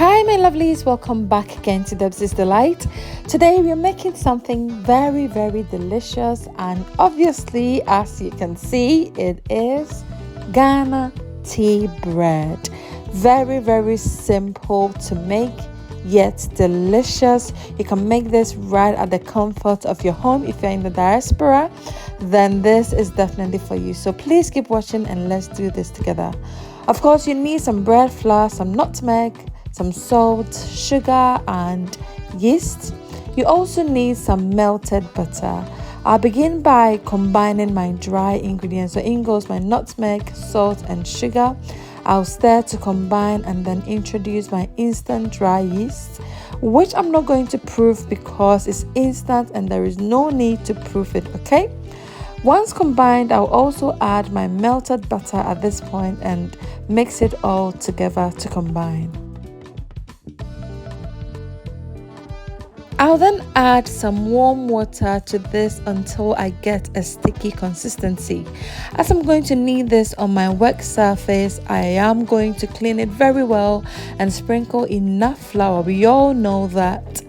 Hi my lovelies, welcome back again to Debziesdelight. Today we are making something very delicious, and obviously as you can see it is Ghana tea bread. Very simple to make yet delicious. You can make this right at the comfort of your home. If you're in the diaspora, then this is definitely for you. So please keep watching and let's do this together. Of course, you need some bread flour, some nutmeg, some salt, sugar and yeast. You also need some melted butter. I'll begin by combining my dry ingredients. So in goes my nutmeg, salt and sugar. I'll stir to combine and then introduce my instant dry yeast, which I'm not going to proof because it's instant and there is no need to proof it, okay? Once combined, I'll also add my melted butter at this point and mix it all together to combine. I'll then add some warm water to this until I get a sticky consistency. As I'm going to knead this on my work surface, I am going to clean it very well and sprinkle enough flour. We all know that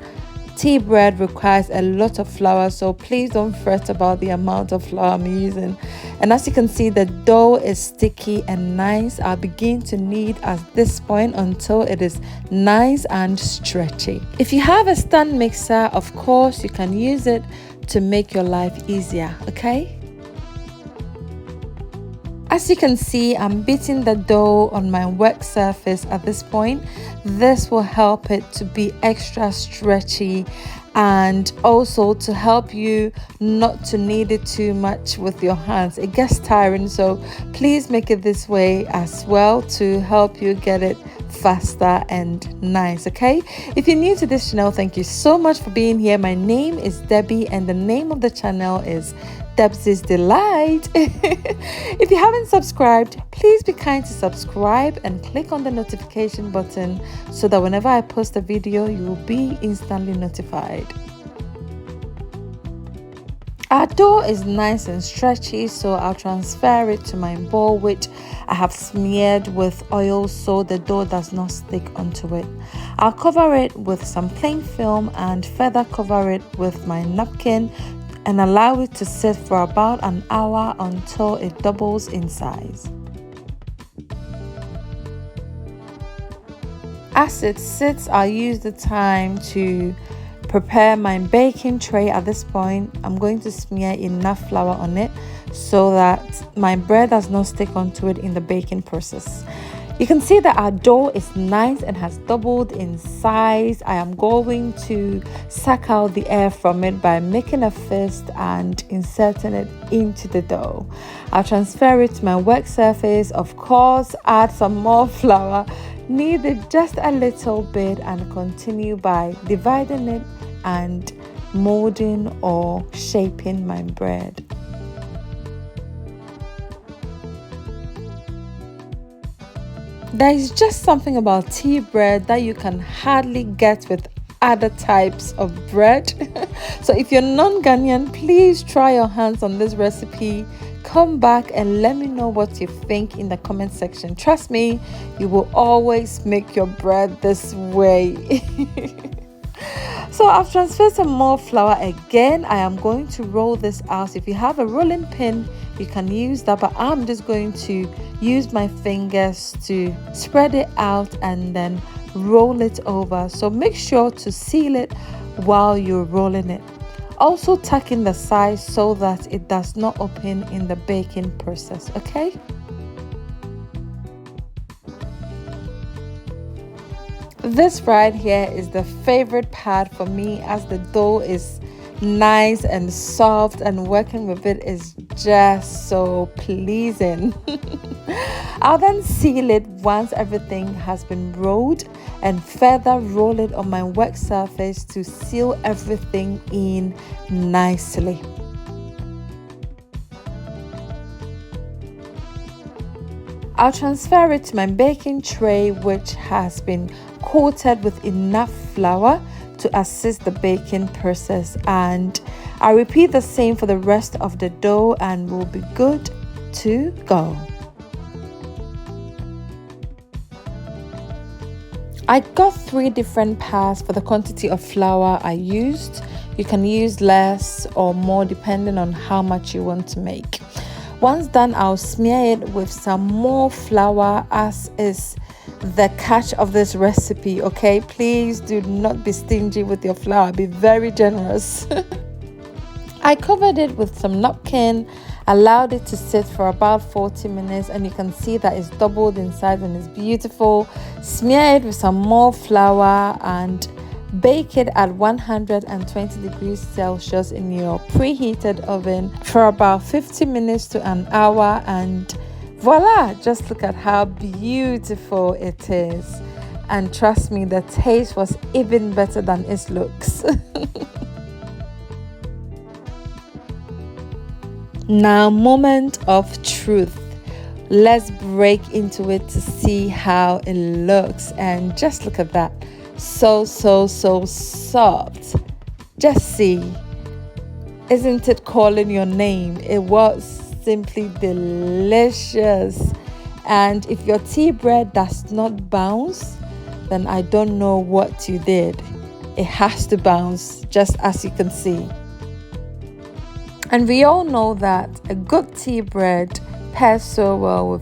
tea bread requires a lot of flour, so please don't fret about the amount of flour I'm using. And as you can see, the dough is sticky and nice. I'll begin to knead at this point until it is nice and stretchy. If you have a stand mixer, of course you can use it to make your life easier, okay? As you can see, I'm beating the dough on my work surface at this point. This will help it to be extra stretchy and also to help you not to knead it too much with your hands. It gets tiring, so please make it this way as well to help you get it faster and nice, okay? If you're new to this channel, thank you so much for being here. My name is Debbie and the name of the channel is Debziesdelight. If you haven't subscribed, please be kind to subscribe and click on the notification button so that whenever I post a video, you will be instantly notified. Our dough is nice and stretchy, so I'll transfer it to my bowl, which I have smeared with oil so the dough does not stick onto it. I'll cover it with some cling film and further cover it with my napkin and allow it to sit for about an hour until it doubles in size. As it sits, I'll use the time to prepare my baking tray. At this point, I'm going to smear enough flour on it so that my bread does not stick onto it in the baking process. You can see that our dough is nice and has doubled in size. I am going to suck out the air from it by making a fist and inserting it into the dough. I'll transfer it to my work surface, of course, add some more flour, knead it just a little bit and continue by dividing it and molding or shaping my bread. There is just something about tea bread that you can hardly get with other types of bread. So if you're non-Ghanaian, please try your hands on this recipe. Come back and let me know what you think in the comment section. Trust me, you will always make your bread this way. So I've transferred some more flour again. I am going to roll this out. If you have a rolling pin, you can use that, but I'm just going to use my fingers to spread it out and then roll it over. So make sure to seal it while you're rolling it. Also tuck in the sides so that it does not open in the baking process, okay? This right here is the favorite part for me, as the dough is nice and soft and working with it is just so pleasing. I'll then seal it once everything has been rolled and further roll it on my work surface to seal everything in nicely. I'll transfer it to my baking tray, which has been coated with enough flour to assist the baking process, and I repeat the same for the rest of the dough and we'll be good to go. I got 3 different pans for the quantity of flour I used. You can use less or more depending on how much you want to make. Once done, I'll smear it with some more flour, as is the catch of this recipe. Okay, please do not be stingy with your flour, be very generous. I covered it with some napkin, allowed it to sit for about 40 minutes, and you can see that it's doubled in size and it's beautiful. Smear it with some more flour and bake it at 120 degrees Celsius in your preheated oven for about 50 minutes to an hour, and voila, just look at how beautiful it is. And trust me, the taste was even better than its looks. Now, moment of truth. Let's break into it to see how it looks, and just look at that. So soft. Just see. Isn't it calling your name? It was simply delicious. And if your tea bread does not bounce, then I don't know what you did. It has to bounce, just as you can see. And we all know that a good tea bread pairs so well with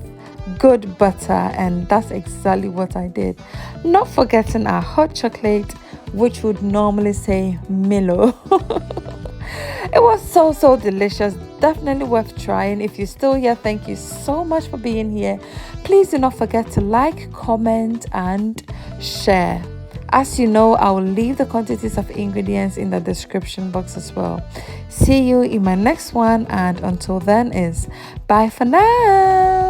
good butter, and that's exactly what I did. Not forgetting our hot chocolate, which would normally say Milo. It was so delicious. Definitely worth trying. If you're still here, thank you so much for being here. Please do not forget to like, comment and share. As you know, I will leave the quantities of ingredients in the description box as well. See you in my next one, and until then is bye for now.